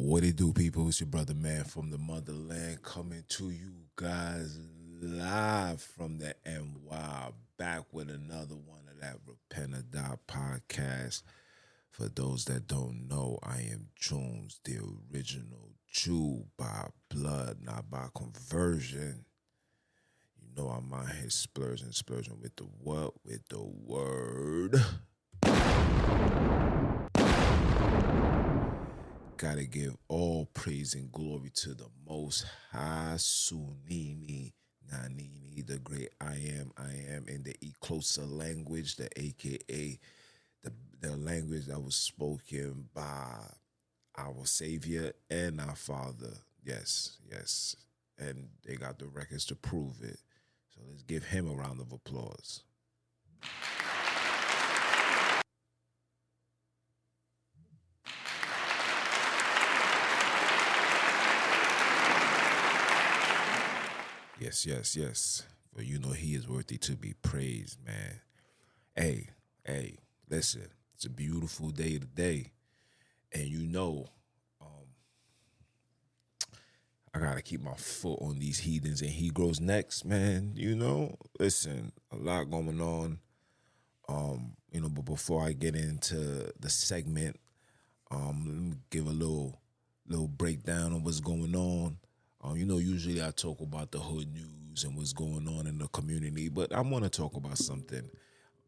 What it do, people? It's your brother, man, from the motherland, coming to you guys live from the NY, back with another one of that Repent or Die podcast. For those that don't know, I am Jones, the original Jew by blood, not by conversion. You know I'm out here splurging with the what? With the word. Gotta give all praise and glory to the Most High Sunini Nanini, the great I am in the Eclosa language, the AKA the language that was spoken by our Savior and our Father. Yes, yes. And they got the records to prove it. So let's give him a round of applause. Yes, yes, yes. For you know he is worthy to be praised, man. Hey, listen, it's a beautiful day today. And you know, um, I gotta keep my foot on these heathens and he grows next, man. You know, listen, a lot going on. But before I get into the segment, let me give a little breakdown of what's going on. Usually I talk about the hood news and what's going on in the community, but I want to talk about something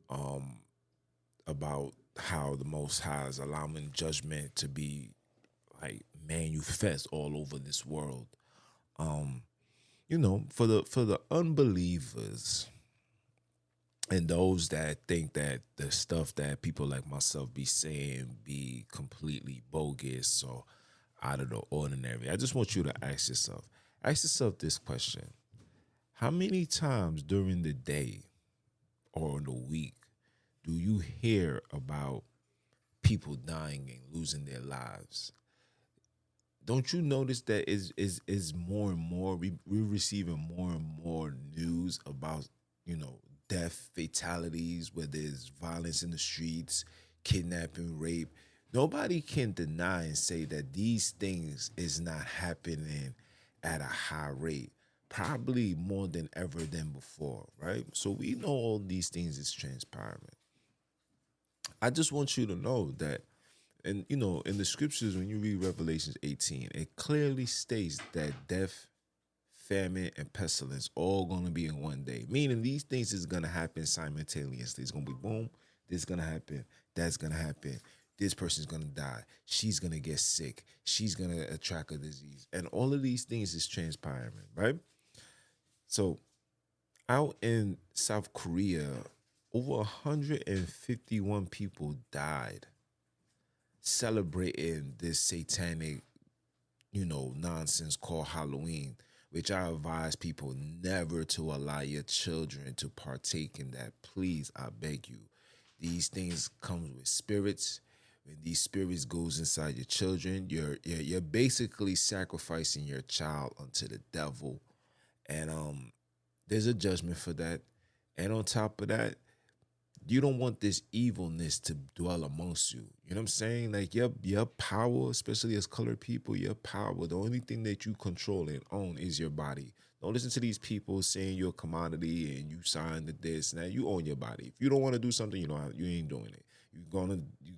about how the Most High is allowing judgment to be like manifest all over this world. For the unbelievers and those that think that the stuff that people like myself be saying be completely bogus or out of the ordinary, I just want you to ask yourself this question. How many times during the day or in the week do you hear about people dying and losing their lives? Don't you notice that is more and more we're receiving more and more news about death, fatalities, where there's violence in the streets, kidnapping, rape. Nobody can deny and say that these things is not happening at a high rate, probably more than ever than before, right? So we know all these things is transpiring. I just want you to know that, and in the scriptures, when you read Revelations 18, it clearly states that death, famine, and pestilence all gonna be in one day. Meaning these things is gonna happen simultaneously. It's gonna be boom, this is gonna happen, that's gonna happen. This person's gonna die. She's gonna get sick. She's gonna attract a disease. And all of these things is transpiring, right? So out in South Korea, over 151 people died celebrating this satanic, nonsense called Halloween, which I advise people never to allow your children to partake in that. Please, I beg you. These things come with spirits. When these spirits goes inside your children, you're basically sacrificing your child unto the devil. And there's a judgment for that. And on top of that, you don't want this evilness to dwell amongst you. You know what I'm saying? Like your power, especially as colored people, your power, the only thing that you control and own is your body. Don't listen to these people saying you're a commodity and you signed the this. Now you own your body. If you don't want to do something, you ain't doing it. You're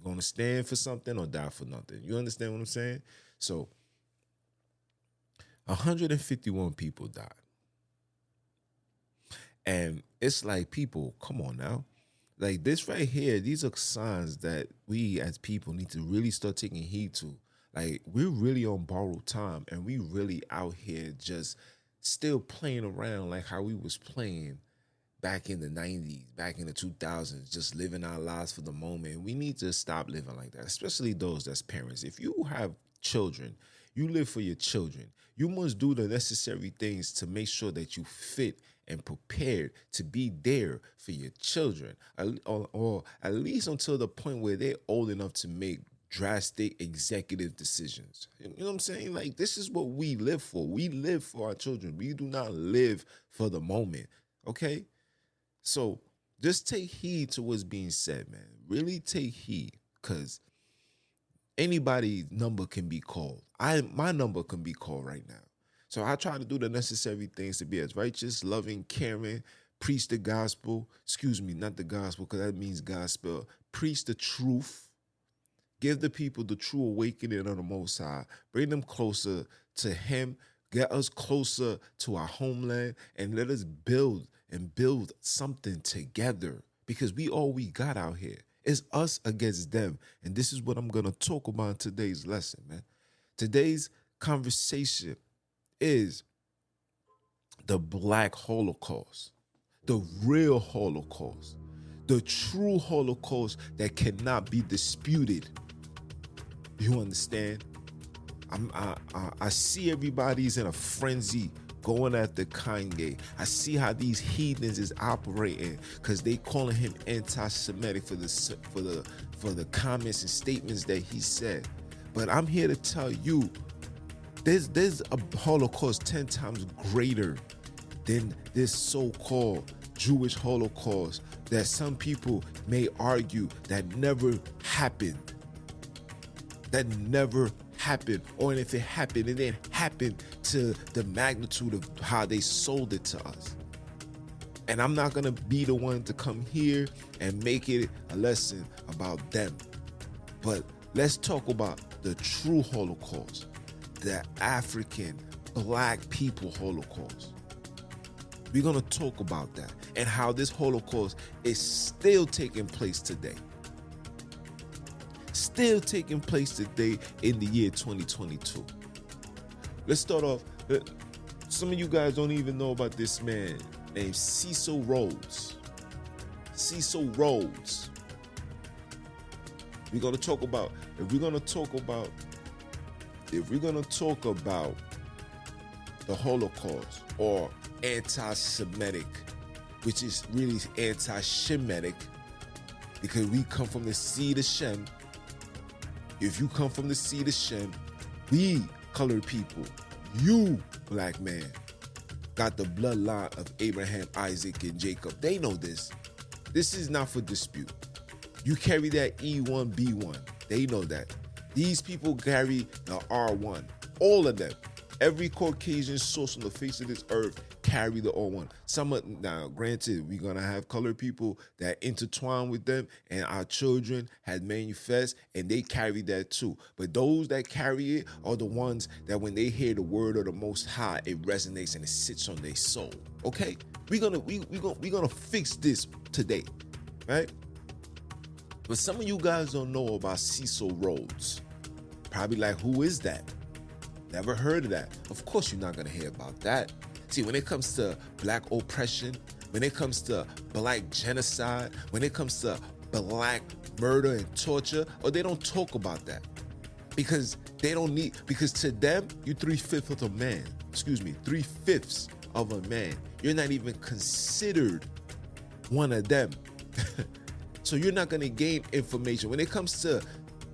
gonna stand for something or die for nothing. You understand what I'm saying? So 151 people died. And it's like, people, come on now. Like this right here, these are signs that we as people need to really start taking heed to. Like we're really on borrowed time and we really out here just still playing around like how we was playing back in the 90s, back in the 2000s, just living our lives for the moment. We need to stop living like that, especially those that's parents. If you have children, you live for your children. You must do the necessary things to make sure that you fit and prepared to be there for your children, or at least until the point where they're old enough to make drastic executive decisions. You know what I'm saying? Like, this is what we live for. We live for our children. We do not live for the moment, okay? So just take heed to what's being said, man. Really take heed, because Anybody's number can be called. My number can be called right now. So I try to do the necessary things to be as righteous, loving, caring, preach the gospel. Excuse me, not the gospel, because that means gospel. Preach the truth. Give the people the true awakening of the Most High. Bring them closer to Him. Get us closer to our homeland, and let us build something together, because we all we got out here. It's us against them. And this is what I'm going to talk about in today's lesson, man. Today's conversation is the Black Holocaust, the real Holocaust, the true Holocaust that cannot be disputed. You understand? I see everybody's in a frenzy going after Kanye. I see how these heathens is operating because they calling him anti-Semitic for the comments and statements that he said. But I'm here to tell you, there's a Holocaust 10 times greater than this so-called Jewish Holocaust that some people may argue that never happened. That never happened, or if it happened, it didn't happen to the magnitude of how they sold it to us. And I'm not gonna be the one to come here and make it a lesson about them. But let's talk about the true Holocaust, the African Black people Holocaust. We're gonna talk about that and how this Holocaust is still taking place today. Still taking place today in the year 2022. Let's start off. Some of you guys don't even know about this man named Cecil Rhoades. Cecil Rhoades. If we're gonna talk about the Holocaust or anti-Semitic, which is really anti-Shemitic, because we come from the seed of Shem. If you come from the seed of Shem, we colored people, you black man, got the bloodline of Abraham, Isaac, and Jacob. They know this. This is not for dispute. You carry that E1, B1. They know that. These people carry the R1. All of them. Every Caucasian source on the face of this earth carry the R1. Now, granted, we're going to have colored people that intertwine with them, and our children had manifest, and they carry that too. But those that carry it are the ones that when they hear the word of the Most High, it resonates and it sits on their soul. Okay? We're gonna fix this today, right? But some of you guys don't know about Cecil Rhoades. Probably like, who is that? Never heard of that. Of course you're not going to hear about that. See, when it comes to black oppression, when it comes to black genocide, when it comes to black murder and torture, or they don't talk about that. Because to them, you're 3/5 of a man. 3/5 of a man. You're not even considered one of them. So you're not going to gain information. When it comes to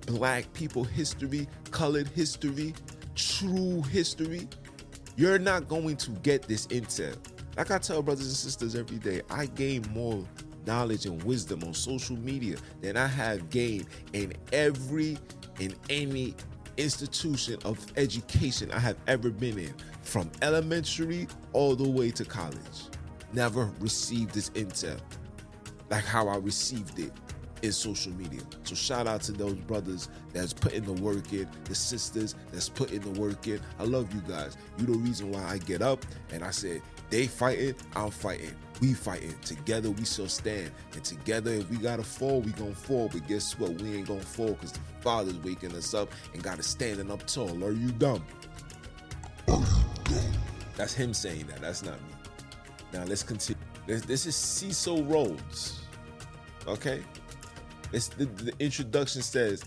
black people history, colored history, true history, you're not going to get this intel. Like I tell brothers and sisters every day, I gain more knowledge and wisdom on social media than I have gained in any institution of education I have ever been in, from elementary all the way to college. Never received this intel like how I received it in social media. So shout out to those brothers that's putting the work in, the sisters that's putting the work in. I love you guys. You the reason why I get up and I said, they fighting, I'm fighting. We fighting. Together we shall stand. And together, if we gotta fall, we gonna fall. But guess what? We ain't gonna fall because the Father's waking us up and got us standing up tall. Are you dumb? That's him saying that. That's not me. Now let's continue. This is Cecil Rhoades. Okay? The introduction says,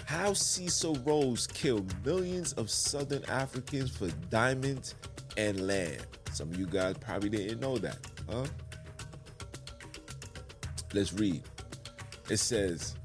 how Cecil Rhoades killed millions of Southern Africans for diamonds and land. Some of you guys probably didn't know that, huh? Let's read. It says,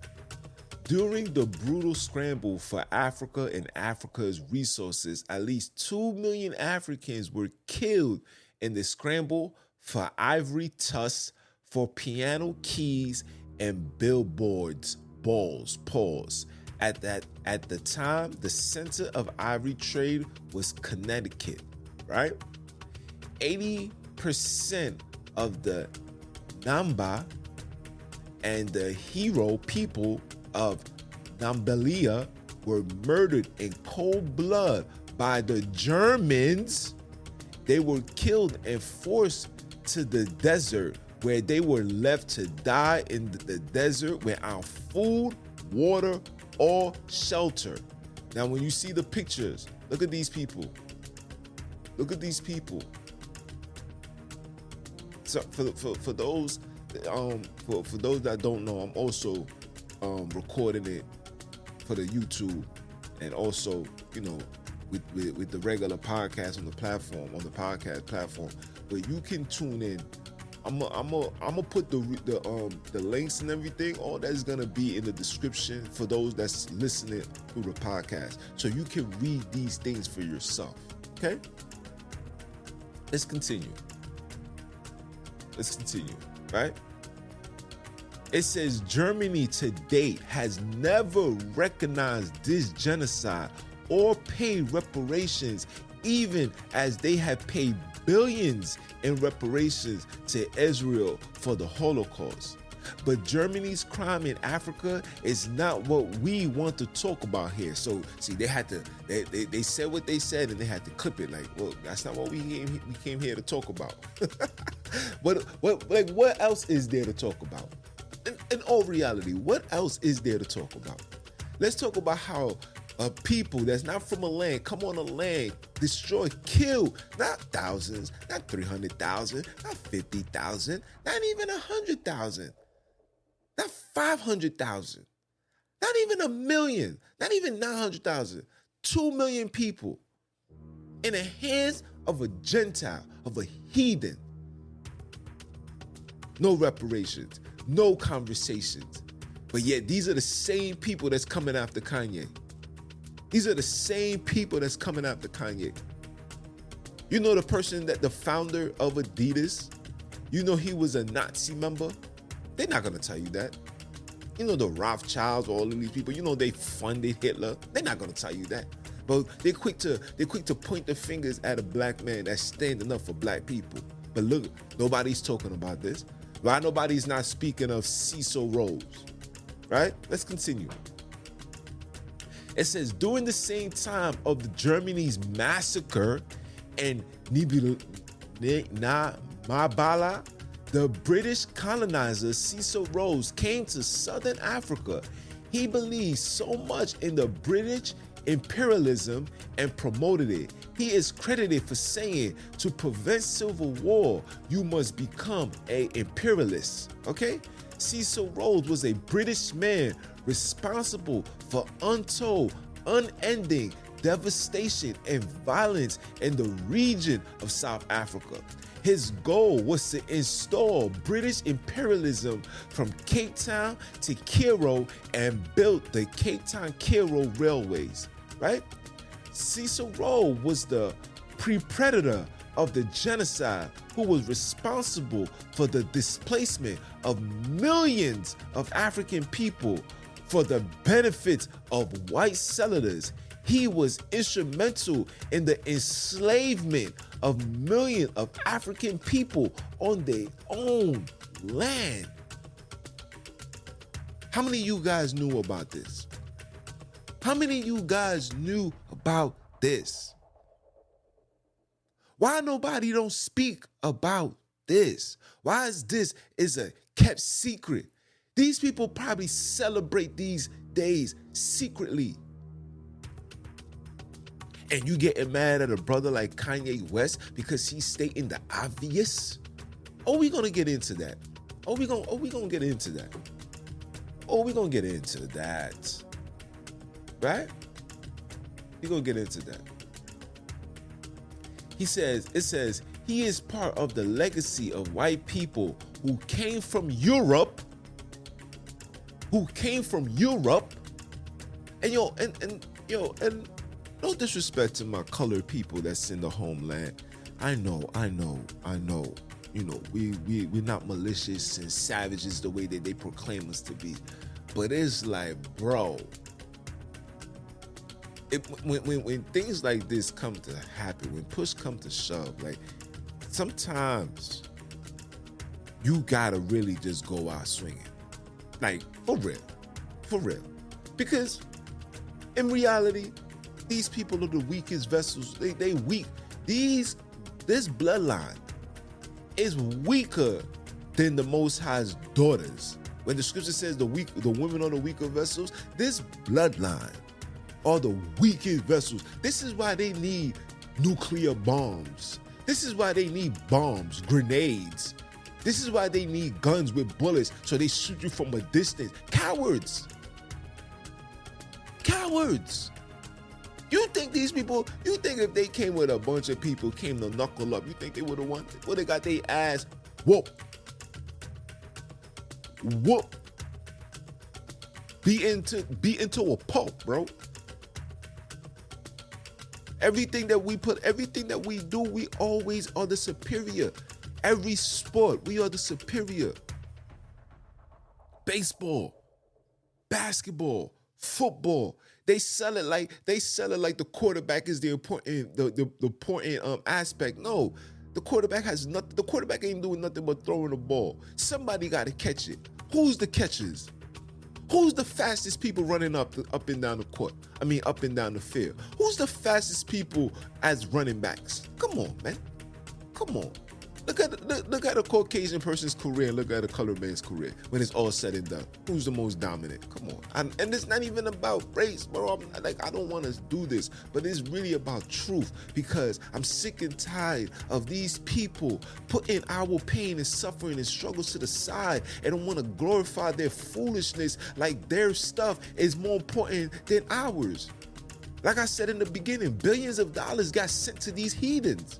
during the brutal scramble for Africa and Africa's resources, at least 2 million Africans were killed in the scramble for ivory tusks, for piano keys, and billboards, balls, paws. At the time, the center of ivory trade was Connecticut, right? 80% of the Namba and the Hero people of Nambalia were murdered in cold blood by the Germans. They were killed and forced to the desert, where they were left to die in the desert without food, water, or shelter. Now, when you see the pictures, look at these people. Look at these people. So for those for those that don't know, I'm also recording it for the YouTube, and also, you know, with the regular podcast on the podcast platform. But you can tune in. I'm gonna put the links and everything. All that's gonna be in the description for those that's listening through the podcast, so you can read these things for yourself. Okay, let's continue. Right? It says Germany to date has never recognized this genocide or paid reparations, even as they have paid billions in reparations to Israel for the Holocaust. But Germany's crime in Africa is not what we want to talk about here. So see, they said what they said, and they had to clip it. Like, well, that's not what we came here to talk about. What else is there to talk about? In all reality, what else is there to talk about? Let's talk about how people that's not from a land come on a land, destroy, kill, not thousands, not 300,000, not 50,000, not even 100,000, not 500,000, not even 1 million, not even 900,000, 2 million people in the hands of a Gentile, of a heathen. No reparations, no conversations. But yet these are the same people that's coming after Kanye. These are the same people that's coming after Kanye. You know the person that the founder of Adidas, you know he was a Nazi member? They're not gonna tell you that. You know the Rothschilds, all of these people, you know they funded Hitler. They're not gonna tell you that. But they're quick to point the fingers at a black man that's standing up for black people. But look, nobody's talking about this. Why nobody's not speaking of Cecil Rhoades? Right? Let's continue. It says, during the same time of the Germany's massacre in Mabala, the British colonizer Cecil Rhoades came to southern Africa. He believed so much in the British imperialism and promoted it. He is credited for saying, to prevent civil war, you must become an imperialist. Okay? Cecil Rhoades was a British man responsible for untold, unending devastation and violence in the region of South Africa. His goal was to install British imperialism from Cape Town to Cairo and built the Cape Town-Cairo railways, right? Cecil Rhoades was the predator of the genocide, who was responsible for the displacement of millions of African people for the benefit of white settlers. He was instrumental in the enslavement of millions of African people on their own land. How many of you guys knew about this? How many of you guys knew about this? Why nobody don't speak about this? Why is this a kept secret? These people probably celebrate these days secretly. And you getting mad at a brother like Kanye West because he's stating the obvious? Oh, we gonna get into that. We gonna get into that. We gonna get into that. Right? We gonna get into that. It says, he is part of the legacy of white people who came from Europe. And no disrespect to my colored people that's in the homeland. I know. You know, we're not malicious and savages the way that they proclaim us to be. But it's like, bro, when things like this come to happen, when push comes to shove, like sometimes you gotta really just go out swinging, like for real, because in reality, these people are the weakest vessels. They weak. This bloodline is weaker than the Most High's daughters. When the scripture says the women are the weaker vessels, this bloodline are the weakest vessels. This is why they need nuclear bombs. This is why they need bombs, grenades. This is why they need guns with bullets, so they shoot you from a distance. Cowards. You think these people, you think if they came with a bunch of people, came to knuckle up, you think they would have won? Would have got their ass whooped. Beat into a pulp, bro. Everything that we do, we always are the superior. Every sport, we are the superior. Baseball, basketball, football. They sell it like the quarterback is the important aspect. No, the quarterback has nothing. The quarterback ain't doing nothing but throwing the ball. Somebody got to catch it. Who's the catchers? Who's the fastest people running up and down the court? I mean, up and down the field. Who's the fastest people as running backs? Come on, man. Come on. Look at a Caucasian person's career and look at a colored man's career when it's all said and done. Who's the most dominant? Come on. And it's not even about race, bro. I don't want to do this, but it's really about truth, because I'm sick and tired of these people putting our pain and suffering and struggles to the side and don't want to glorify their foolishness like their stuff is more important than ours. Like I said in the beginning, billions of dollars got sent to these heathens.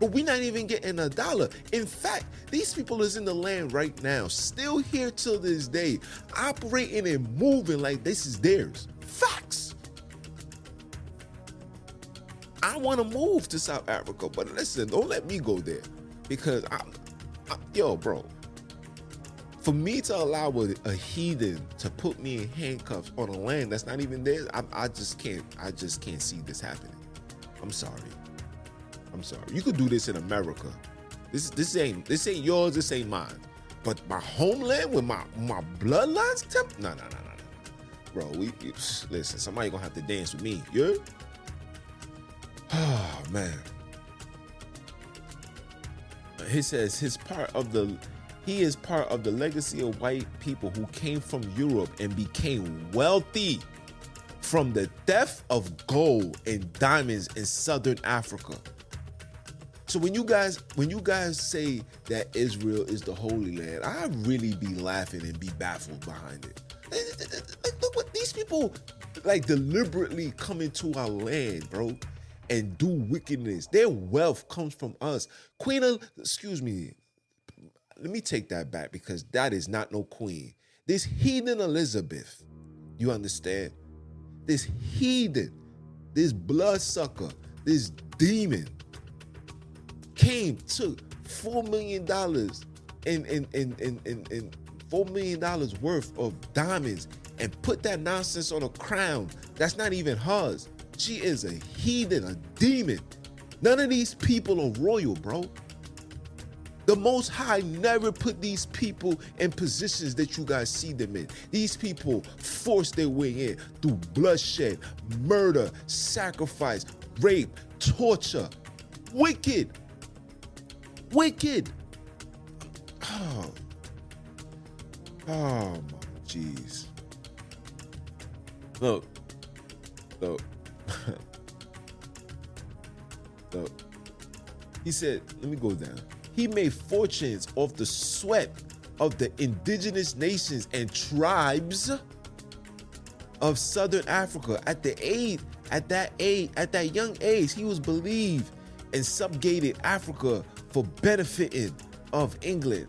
But we're not even getting a dollar. In fact, these people is in the land right now, still here till this day, operating and moving like this is theirs. Facts. I want to move to South Africa, but listen, don't let me go there, because yo, bro, for me to allow a heathen to put me in handcuffs on a land that's not even theirs, I just can't see this happening. I'm sorry. You could do this in America. This ain't yours. This ain't mine. But my homeland with my bloodlines, no. Bro, listen. Somebody gonna have to dance with me. Yeah. Oh man. He says he is part of the legacy of white people who came from Europe and became wealthy from the theft of gold and diamonds in Southern Africa. So when you guys say that Israel is the Holy Land, I really be laughing and be baffled behind it. Look what these people like deliberately come into our land, bro, and do wickedness. Their wealth comes from us. Excuse me, let me take that back, because that is not no queen. This heathen Elizabeth, you understand? This heathen, this bloodsucker, this demon, took $4 million and $4 million worth of diamonds and put that nonsense on a crown that's not even hers. She is a heathen, a demon. None of these people are royal, bro. The Most High never put these people in positions that you guys see them in. These people forced their way in through bloodshed, murder, sacrifice, rape, torture. Wicked. Oh my jeez. Look. He said, let me go down. He made fortunes off the sweat of the indigenous nations and tribes of Southern Africa. At that young age, he was believed and subjugated Africa for benefiting of England.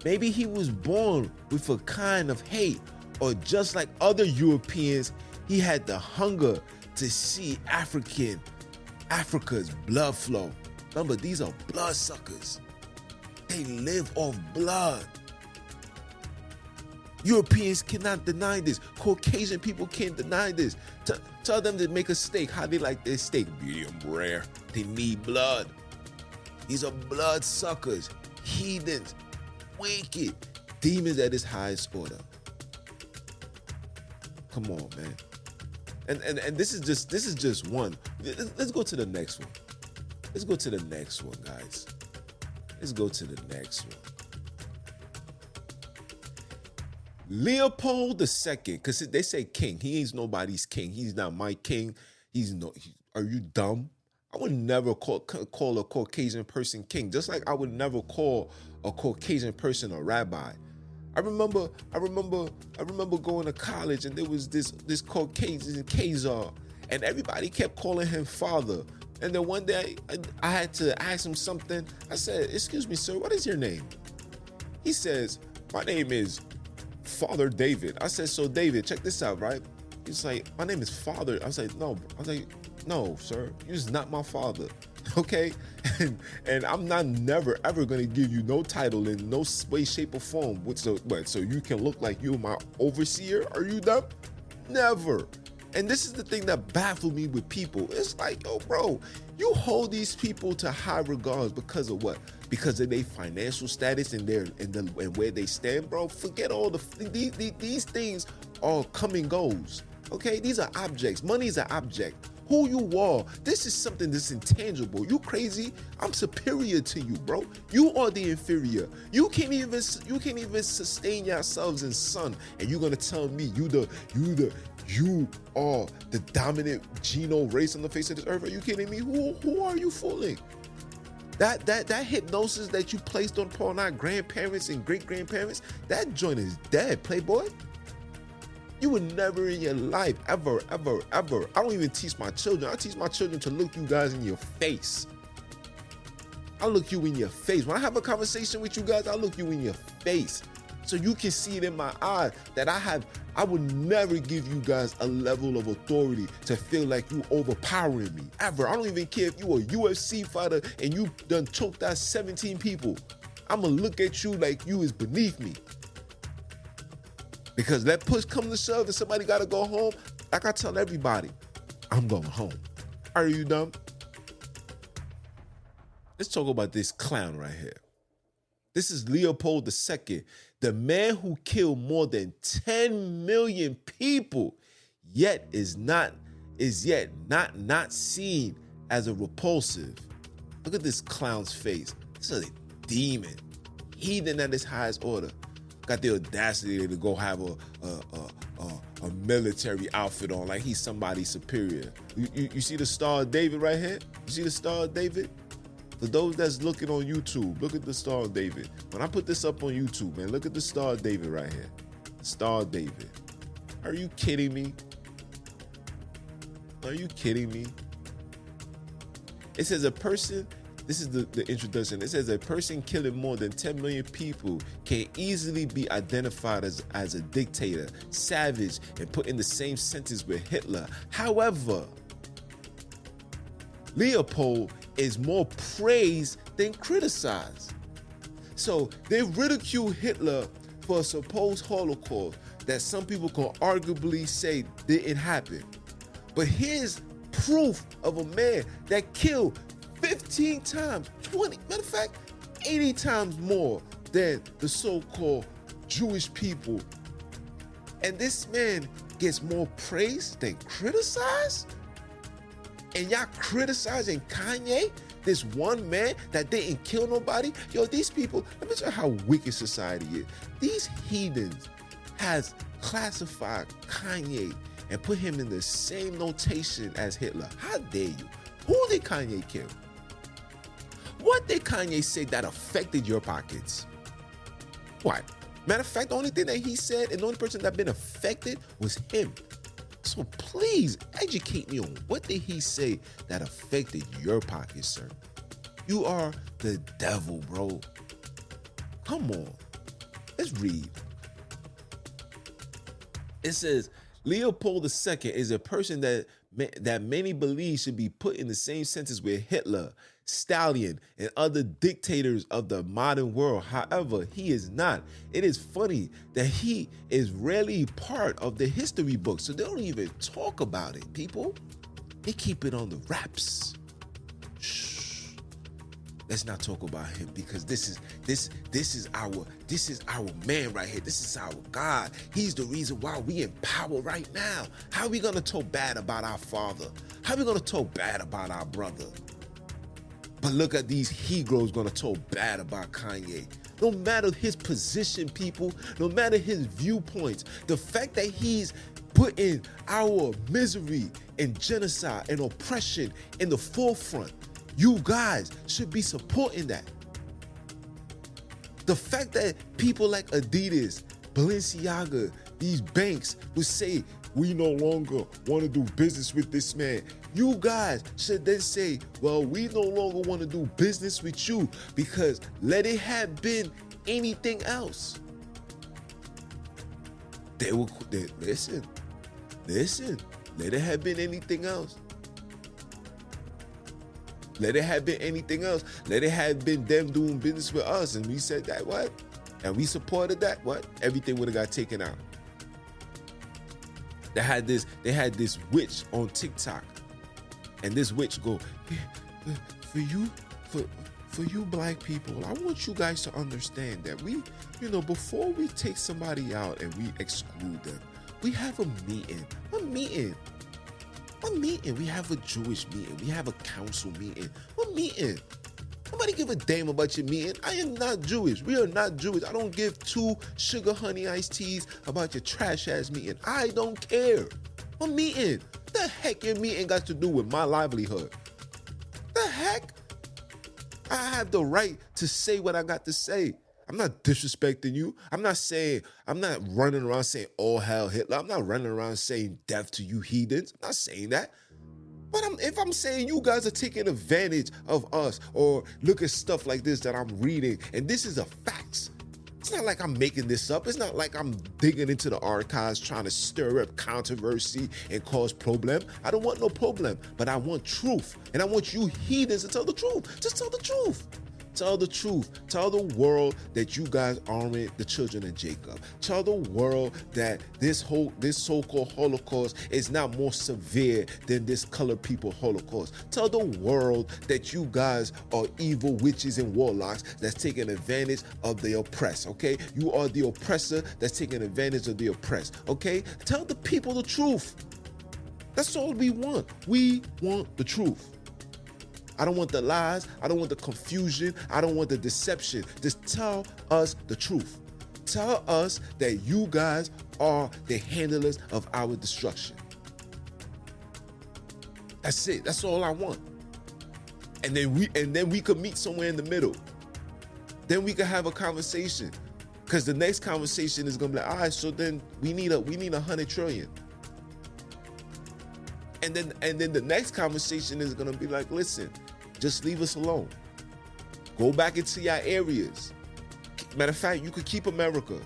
Maybe he was born with a kind of hate, or just like other Europeans, he had the hunger to see Africa's blood flow. Remember, these are bloodsuckers. They live off blood. Europeans cannot deny this. Caucasian people can't deny this. Tell them to make a steak. How they like their steak? Medium rare. They need blood. These are blood suckers, heathens, wicked, demons at its highest order. Come on, man. And this is just one. Let's go to the next one. Let's go to the next one, guys. Let's go to the next one. Leopold II, because they say king. He ain't nobody's king. He's not my king. Are you dumb? I would never call a Caucasian person king, just like I would never call a Caucasian person a rabbi. I remember going to college and there was this Caucasian Khazar, and everybody kept calling him father. And then one day I had to ask him something. I said, "Excuse me, sir, what is your name?" He says, "My name is Father David." I said, "So David, check this out, right?" He's like, "My name is Father." I was like, "No." I was like, "No, sir, you're just not my father." Okay? And I'm not never ever gonna give you no title in no way, shape, or form. So you can look like you're my overseer? Are you dumb? Never. And this is the thing that baffled me with people. It's like, yo, bro, you hold these people to high regards because of what? Because of their financial status and where they stand, bro. Forget all these things are come and goes. Okay, these are objects. Money is an object. Who you are, this is something that's intangible. You crazy? I'm superior to you, bro. You are the inferior. You can't even sustain yourselves in sun, and you're gonna tell me you are the dominant geno race on the face of this earth? Are you kidding me? Who are you fooling? That hypnosis that you placed upon our grandparents and great grandparents, that joint is dead, playboy. You would never in your life, ever. I don't even teach my children. I teach my children to look you guys in your face. I look you in your face. When I have a conversation with you guys, I look you in your face. So you can see it in my eyes that I would never give you guys a level of authority to feel like you overpowering me, ever. I don't even care if you a UFC fighter and you done choked out 17 people. I'm gonna look at you like you is beneath me. Because that push come to shove and somebody gotta go home, like I tell everybody, I'm going home. Are you dumb? Let's talk about this clown right here. This is Leopold II, the man who killed more than 10 million people, yet is not seen as a repulsive. Look at this clown's face. This is a demon, heathen at his highest order. Got the audacity to go have a military outfit on like he's somebody superior. You see the Star of David right here? You see the Star of David? For those that's looking on YouTube, look at the Star of David. When I put this up on YouTube, man, look at the Star of David right here. Star of David. Are you kidding me? Are you kidding me? It says a person, this is the introduction. It says a person killing more than 10 million people can easily be identified as a dictator, savage, and put in the same sentence with Hitler. However, Leopold is more praised than criticized. So they ridicule Hitler for a supposed Holocaust that some people can arguably say didn't happen. But here's proof of a man that killed 15 times, 20, matter of fact, 80 times more than the so-called Jewish people. And this man gets more praise than criticized? And y'all criticizing Kanye, this one man that didn't kill nobody? Yo, these people, let me tell you how wicked society is. These heathens has classified Kanye and put him in the same notation as Hitler. How dare you? Who did Kanye kill? What did Kanye say that affected your pockets? What? Matter of fact, the only thing that he said and the only person that been affected was him. So please educate me on what did he say that affected your pockets, sir? You are the devil, bro. Come on. Let's read. It says, Leopold II is a person that many believe should be put in the same sentence with Hitler, Stalin, and other dictators of the modern world. However, he is not. It is funny that he is rarely part of the history books, so they don't even talk about it, people. They keep it on the wraps. Shh. Let's not talk about him, because this is our man right here. This is our God. He's the reason why we in power right now. How are we gonna talk bad about our father? How are we gonna talk bad about our brother? But look at these Negroes gonna talk bad about Kanye. No matter his position, people, no matter his viewpoints, the fact that he's putting our misery and genocide and oppression in the forefront, you guys should be supporting that. The fact that people like Adidas, Balenciaga, these banks would say, we no longer want to do business with this man. You guys should then say, well, we no longer want to do business with you, because let it have been anything else. Listen, let it have been anything else. Let it have been anything else. Let it have been them doing business with us. And we said that, what? And we supported that, what? Everything would have got taken out. They had this witch on TikTok. And this witch go, for you black people, I want you guys to understand that we, before we take somebody out and we exclude them, we have a meeting. A meeting. We have a Jewish meeting. We have a council meeting. What meeting? Nobody give a damn about your meeting. I am not Jewish. We are not Jewish. I don't give two sugar honey iced teas about your trash ass meeting. I don't care. What meeting? The heck your meeting got to do with my livelihood? The heck? I have the right to say what I got to say. I'm not disrespecting you. I'm not running around saying, oh, hell, Hitler. I'm not running around saying death to you heathens. I'm not saying that. But if I'm saying you guys are taking advantage of us, or look at stuff like this that I'm reading, and this is a facts. It's not like I'm making this up. It's not like I'm digging into the archives trying to stir up controversy and cause problem. I don't want no problem, but I want truth. And I want you heathens to tell the truth. Just tell the truth. Tell the truth. Tell the world that you guys aren't the children of Jacob. Tell the world that this so-called Holocaust is not more severe than this colored people Holocaust. Tell the world that you guys are evil witches and warlocks that's taking advantage of the oppressed, okay? You are the oppressor that's taking advantage of the oppressed, okay? Tell the people the truth. That's all we want. We want the truth. I don't want the lies. I don't want the confusion. I don't want the deception. Just tell us the truth. Tell us that you guys are the handlers of our destruction. That's it. That's all I want. And then we could meet somewhere in the middle. Then we could have a conversation. Because the next conversation is gonna be like, all right, so then we need 100 trillion. And then the next conversation is gonna be like, listen, just leave us alone. Go back into your areas. Matter of fact, you could keep America.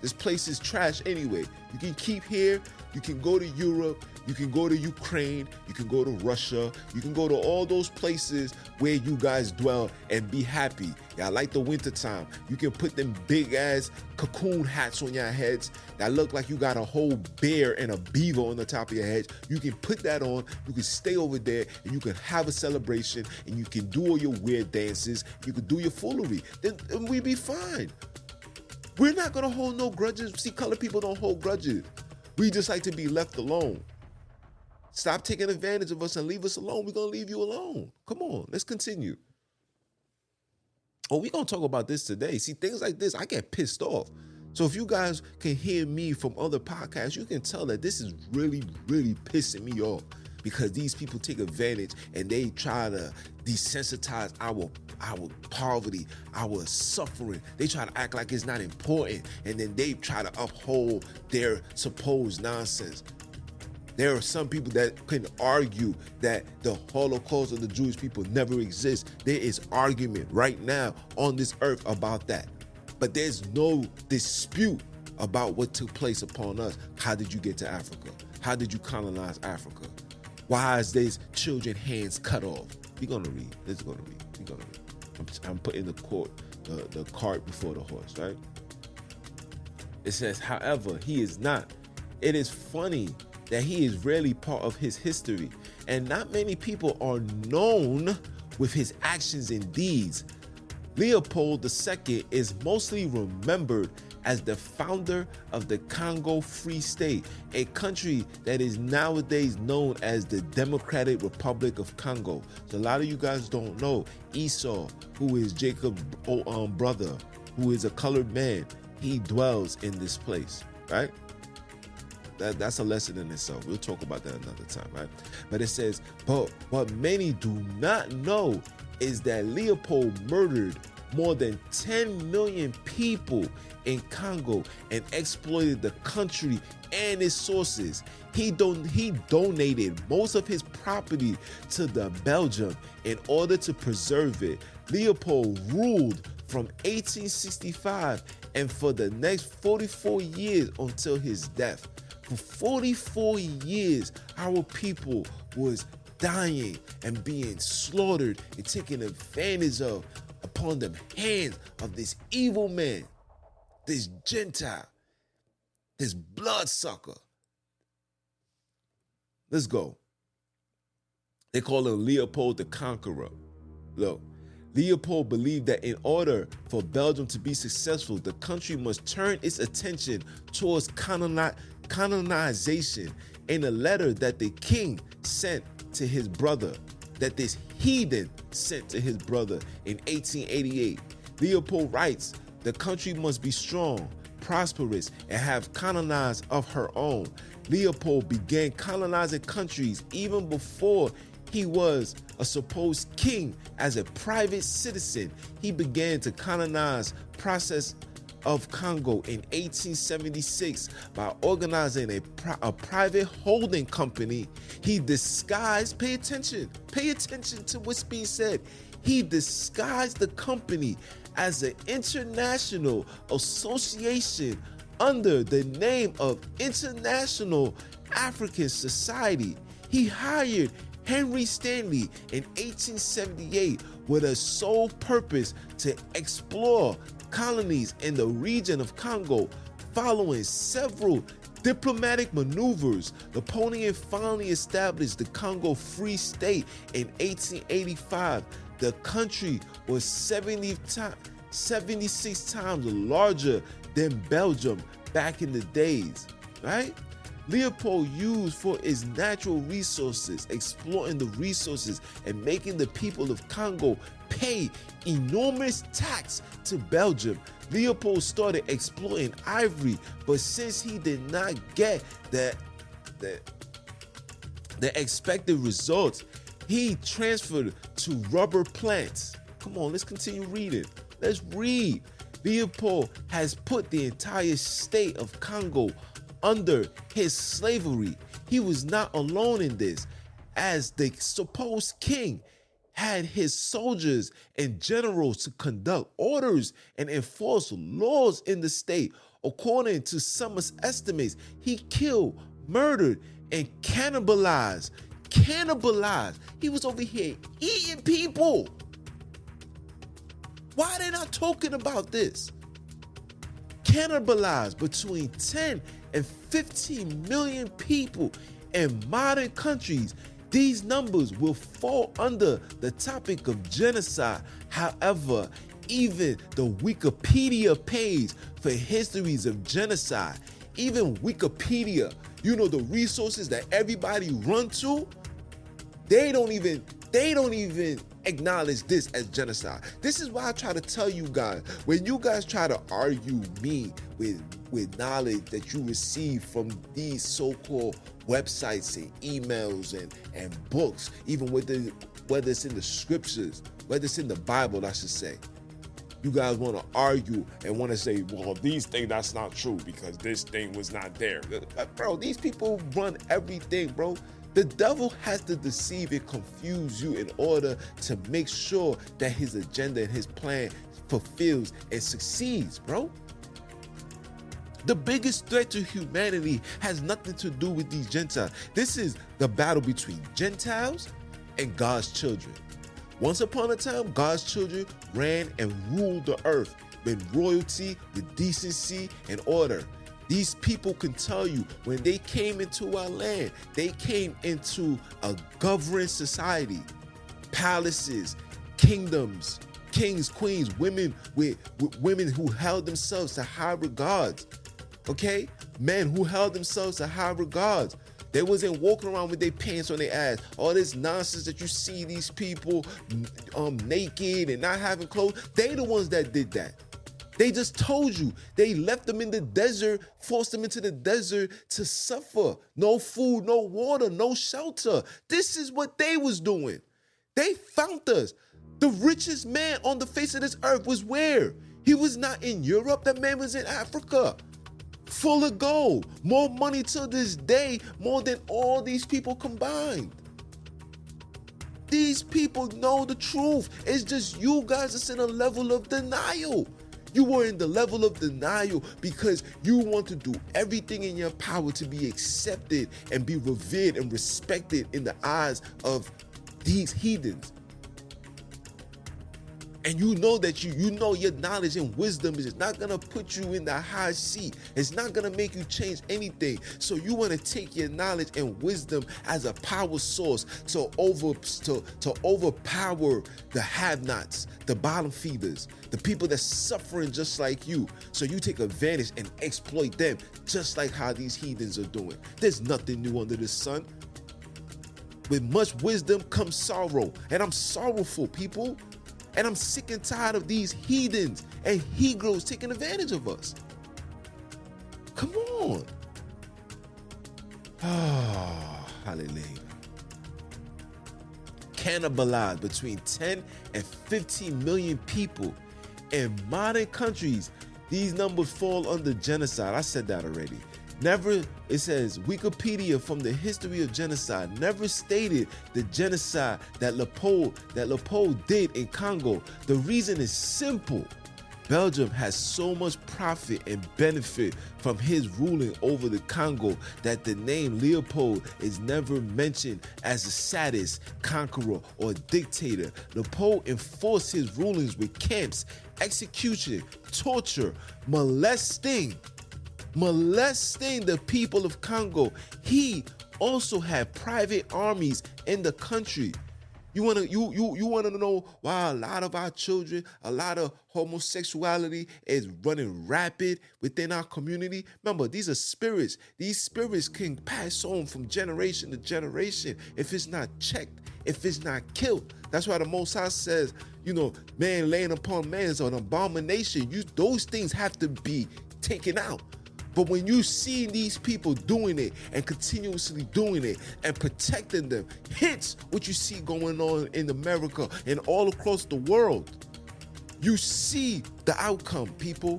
This place is trash anyway. You can keep here. You can go to Europe. You can go to Ukraine. You can go to Russia. You can go to all those places where you guys dwell and be happy. Y'all like the wintertime. You can put them big ass cocoon hats on your heads that look like you got a whole bear and a beaver on the top of your head. You can put that on. You can stay over there and you can have a celebration and you can do all your weird dances. You can do your foolery. Then we be fine. We're not going to hold no grudges. See, colored people don't hold grudges. We just like to be left alone. Stop taking advantage of us and leave us alone. We're going to leave you alone. Come on, let's continue. Oh, we're going to talk about this today. See, things like this, I get pissed off. So if you guys can hear me from other podcasts, you can tell that this is really, really pissing me off, because these people take advantage and they try to desensitize our poverty, our suffering. They try to act like it's not important, and then they try to uphold their supposed nonsense. There are some people that can argue that the Holocaust of the Jewish people never exists. There is argument right now on this earth about that. But there's no dispute about what took place upon us. How did you get to Africa? How did you colonize Africa? Why is these children hands cut off? We're gonna read. We're gonna read. I'm putting the cart before the horse, right? It says, however, he is not. It is funny that he is rarely part of his history, and not many people are known with his actions and deeds. Leopold II is mostly remembered as the founder of the Congo Free State, a country that is nowadays known as the Democratic Republic of Congo. So a lot of you guys don't know, Esau, who is Jacob's brother, who is a colored man, he dwells in this place, right? That's a lesson in itself. We'll talk about that another time, right? But it says, but what many do not know is that Leopold murdered more than 10 million people in Congo and exploited the country and its sources. He donated most of his property to the Belgium in order to preserve it. Leopold ruled from 1865 and for the next 44 years until his death. For 44 years, our people was dying and being slaughtered and taken advantage of upon the hands of this evil man, this Gentile, this bloodsucker. Let's go. They call him Leopold the Conqueror. Look, Leopold believed that in order for Belgium to be successful, the country must turn its attention towards colonization. In a letter that the king sent to his brother, that this heathen sent to his brother in 1888, Leopold writes, the country must be strong, prosperous, and have colonized of her own. Leopold began colonizing countries even before he was a supposed king. As a private citizen, he began to colonize process of Congo in 1876 by organizing a private holding company. He disguised, pay attention to what's being said. He disguised the company as an international association under the name of International African Society. He hired Henry Stanley in 1878 with a sole purpose to explore colonies in the region of Congo. Following several diplomatic maneuvers, Napoleon finally established the Congo Free State in 1885. The country was 76 times larger than Belgium back in the days, right? Leopold used for its natural resources, exploiting the resources and making the people of Congo pay enormous tax to Belgium. Leopold started exploiting ivory, but since he did not get the expected results, he transferred to rubber plants. Come on, let's continue reading. Let's read. Leopold has put the entire state of Congo under his slavery. He was not alone in this, as the supposed king had his soldiers and generals to conduct orders and enforce laws in the state. According to some estimates, he killed, murdered, and cannibalized. He was over here eating people. Why are they not talking about this? Cannibalized between 10 and 15 million people in modern countries. These numbers will fall under the topic of genocide. However, even the Wikipedia page for histories of genocide, even Wikipedia, you know, the resources that everybody run to, they don't even acknowledge this as genocide. This is why I try to tell you guys, when you guys try to argue me with knowledge that you receive from these so-called websites and emails and books, even whether it's in the scriptures, whether it's in the Bible, I should say, you guys want to argue and want to say, well, these things, that's not true because this thing was not there. Bro, these people run everything, bro. The devil has to deceive and confuse you in order to make sure that his agenda and his plan fulfills and succeeds, bro. The biggest threat to humanity has nothing to do with these Gentiles. This is the battle between Gentiles and God's children. Once upon a time, God's children ran and ruled the earth with royalty, with decency and order. These people can tell you when they came into our land, they came into a governed society, palaces, kingdoms, kings, queens, women with women who held themselves to high regards. Okay? Men who held themselves to high regards. They wasn't walking around with their pants on their ass. All this nonsense that you see these people naked and not having clothes. They the ones that did that. They just told you. They left them in the desert, forced them into the desert to suffer. No food, no water, no shelter. This is what they was doing. They found us. The richest man on the face of this earth was where? He was not in Europe. That man was in Africa. Full of gold. More money to this day, more than all these people combined. These people know the truth. It's just you guys that's in a level of denial. You were in the level of denial because you want to do everything in your power to be accepted and be revered and respected in the eyes of these heathens. And you know that you know your knowledge and wisdom is not going to put you in the high seat. It's not going to make you change anything. So you want to take your knowledge and wisdom as a power source to overpower the have-nots, the bottom feeders, the people that's suffering just like you. So you take advantage and exploit them just like how these heathens are doing. There's nothing new under the sun. With much wisdom comes sorrow. And I'm sorrowful, people. And I'm sick and tired of these heathens and Negroes taking advantage of us. Come on. Ah, hallelujah. Cannibalize between 10 and 15 million people in modern countries. These numbers fall under genocide. I said that already. Never, it says, Wikipedia from the history of genocide never stated the genocide that Leopold did in Congo. The reason is simple. Belgium has so much profit and benefit from his ruling over the Congo that the name Leopold is never mentioned as a sadist, conqueror, or dictator. Leopold enforced his rulings with camps, execution, torture, molesting the people of Congo. He also had private armies in the country. You wanna know why a lot of our children, a lot of homosexuality is running rapid within our community? Remember, these are spirits. These spirits can pass on from generation to generation if it's not checked, if it's not killed. That's why the Most High says, man laying upon man is an abomination. Those things have to be taken out. But when you see these people doing it and continuously doing it and protecting them, hence what you see going on in America and all across the world, you see the outcome, people.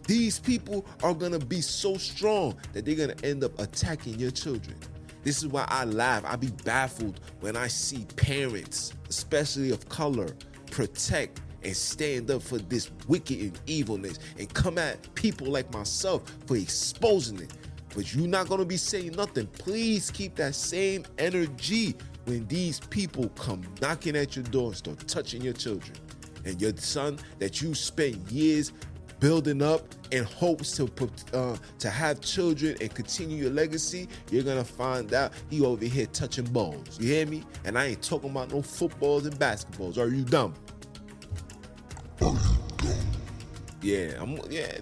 These people are going to be so strong that they're going to end up attacking your children. This is why I laugh. I be baffled when I see parents, especially of color, protect and stand up for this wicked and evilness and come at people like myself for exposing it. But you're not going to be saying nothing. Please keep that same energy when these people come knocking at your door and start touching your children. And your son that you spent years building up in hopes to have children and continue your legacy, you're going to find out he over here touching balls. You hear me? And I ain't talking about no footballs and basketballs. Are you dumb?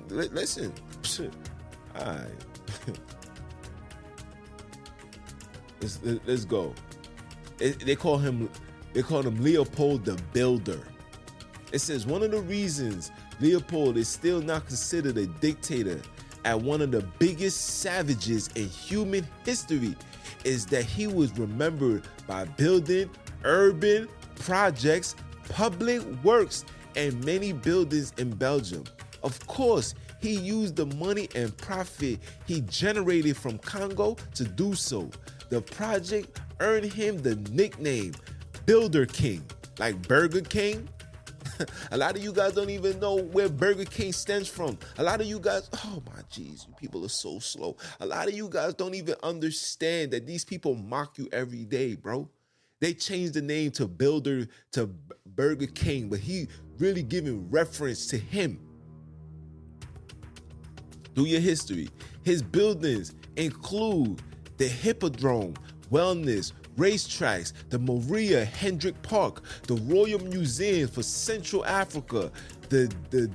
Listen. All right. let's go. They call him Leopold the Builder. It says one of the reasons Leopold is still not considered a dictator and one of the biggest savages in human history is that he was remembered by building urban projects, public works, and many buildings in Belgium. Of course, he used the money and profit he generated from Congo to do so. The project earned him the nickname Builder King, like Burger King. A lot of you guys don't even know where Burger King stems from. A lot of you guys, oh my jeez, you people are so slow. A lot of you guys don't even understand that these people mock you every day, bro. They changed the name to Builder to Burger King, but he really giving reference to him. Do your history. His buildings include the Hippodrome, Wellness, racetracks, the Maria Hendrick Park, the Royal Museum for Central Africa, the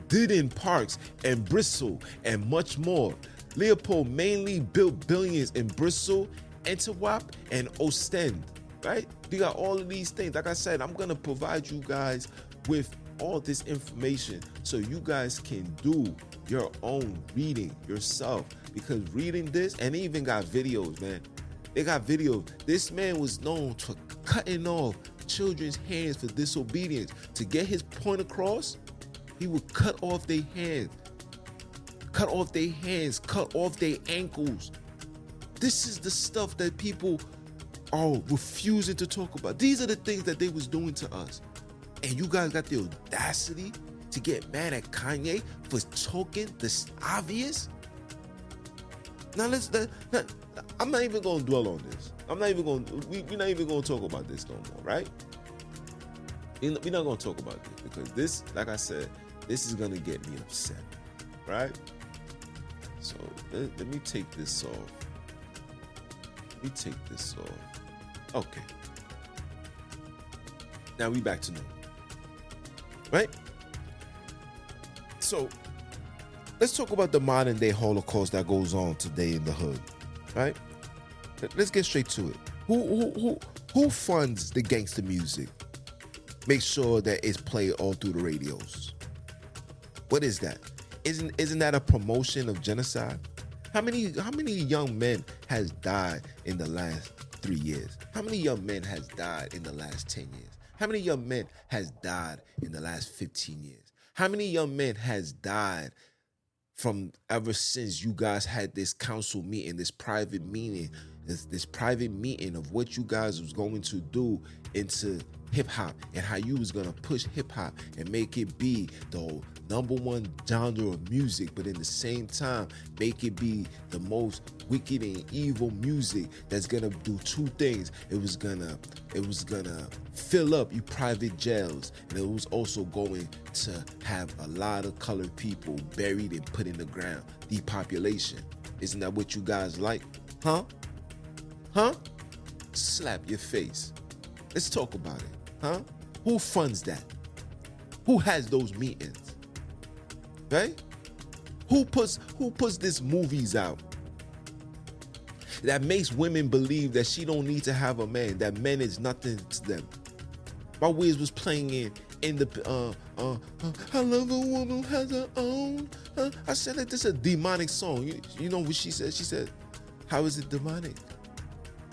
Didden Parks and Bristol, and much more. Leopold mainly built billions in Bristol, Antwerp, and Ostend, right? You got all of these things. Like I said, I'm going to provide you guys with all this information so you guys can do your own reading yourself, because reading this, and they even got videos, man. They got videos. This man was known for cutting off children's hands for disobedience. To get his point across, he would cut off their hands, cut off their hands, cut off their ankles. This is the stuff that people are refusing to talk about. These are the things that they was doing to us. And you guys got the audacity to get mad at Kanye for talking this obvious? Now I'm not even going to dwell on this. We're not even going to talk about this no more, right? We're not going to talk about this because this, like I said, this is going to get me upset, right? So let me take this off. Okay. Now we back to normal, right? So let's talk about the modern day Holocaust that goes on today in the hood, right? Let's get straight to it. Who funds the gangster music? Make sure that it's played all through the radios. What is that? Isn't that a promotion of genocide? How many young men has died in the last 3 years? How many young men has died in the last 10 years? How many young men has died in the last 15 years? How many young men has died from ever since you guys had this council meeting, this private meeting, this private meeting of what you guys was going to do into hip hop and how you was gonna push hip hop and make it be the number one genre of music, but in the same time make it be the most wicked and evil music that's gonna do two things. It was gonna fill up you private jails, and it was also going to have a lot of colored people buried and put in the ground. Depopulation. Isn't that what you guys like? Huh? Slap your face. Let's talk about it. Huh? Who funds that? Who has those meetings? Right? Who puts these movies out that makes women believe that she don't need to have a man, that men is nothing to them? My Wiz was playing in the I love a woman who has her own. I said that this is a demonic song. You know what she said? She said, how is it demonic?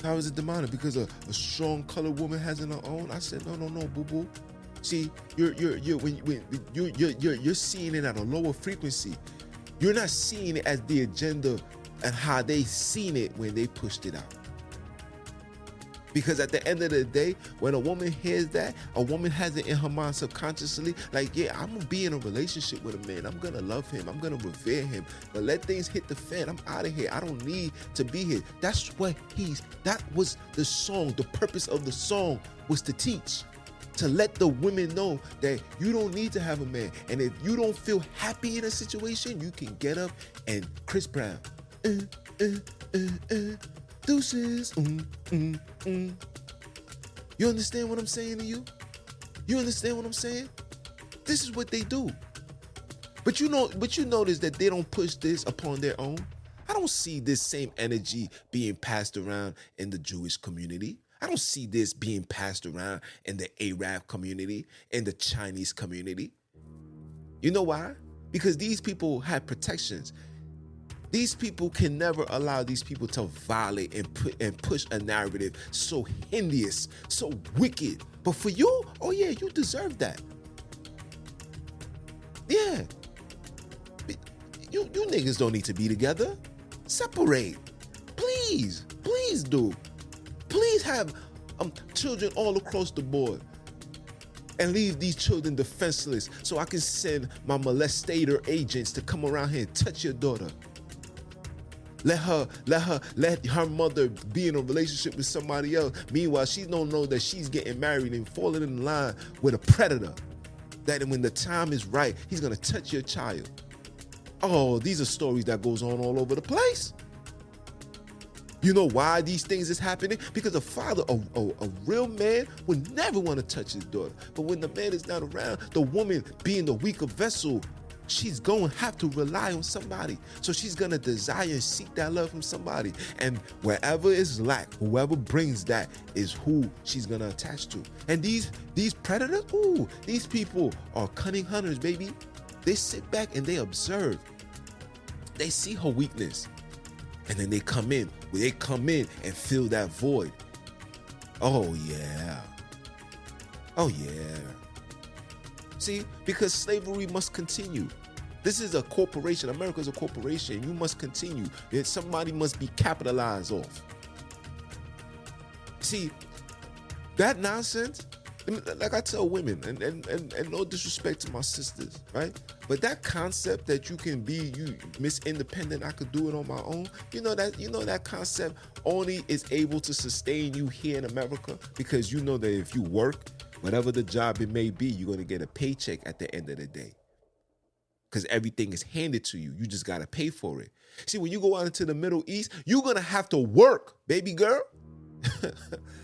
How is it demonic? Because a strong colored woman has her own? I said, no, boo boo. See, you're seeing it at a lower frequency. You're not seeing it as the agenda and how they seen it when they pushed it out. Because at the end of the day, when a woman hears that, a woman has it in her mind subconsciously, like, yeah, I'm gonna be in a relationship with a man. I'm gonna love him. I'm gonna revere him. But let things hit the fan. I'm out of here. I don't need to be here. That was the song. The purpose of the song was to teach, to let the women know that you don't need to have a man. And if you don't feel happy in a situation, you can get up and Chris Brown. Deuces. You understand what I'm saying to you? You understand what I'm saying? This is what they do. But you notice that they don't push this upon their own. I don't see this same energy being passed around in the Jewish community. I don't see this being passed around in the Arab community, in the Chinese community. You know why? Because these people have protections. These people can never allow these people to violate and push a narrative so hideous, so wicked. But for you, oh yeah, you deserve that. Yeah. You niggas don't need to be together. Separate. Please do. Please have children all across the board. and leave these children defenseless so I can send my molestator agents to come around here and touch your daughter. Let her mother be in a relationship with somebody else. Meanwhile, she don't know that she's getting married and falling in line with a predator. That when the time is right, he's gonna touch your child. Oh, these are stories that goes on all over the place. You know why these things is happening? Because a father, a real man, would never want to touch his daughter. But when the man is not around, the woman being the weaker vessel, she's going to have to rely on somebody. So she's going to desire and seek that love from somebody. And wherever is lack, whoever brings that is who she's going to attach to. And these predators, these people are cunning hunters, baby. They sit back and they observe. They see her weakness. And then they come in and fill that void. Oh, yeah. Oh, yeah. See, because slavery must continue. This is a corporation. America's a corporation. You must continue. Somebody must be capitalized off. See, that nonsense, like I tell women, and no disrespect to my sisters, right? But that concept that you can be Miss Independent, I could do it on my own. You know that concept only is able to sustain you here in America because you know that if you work, whatever the job it may be, you're gonna get a paycheck at the end of the day. Because everything is handed to you. You just gotta pay for it. See, when you go out into the Middle East, you're gonna have to work, baby girl.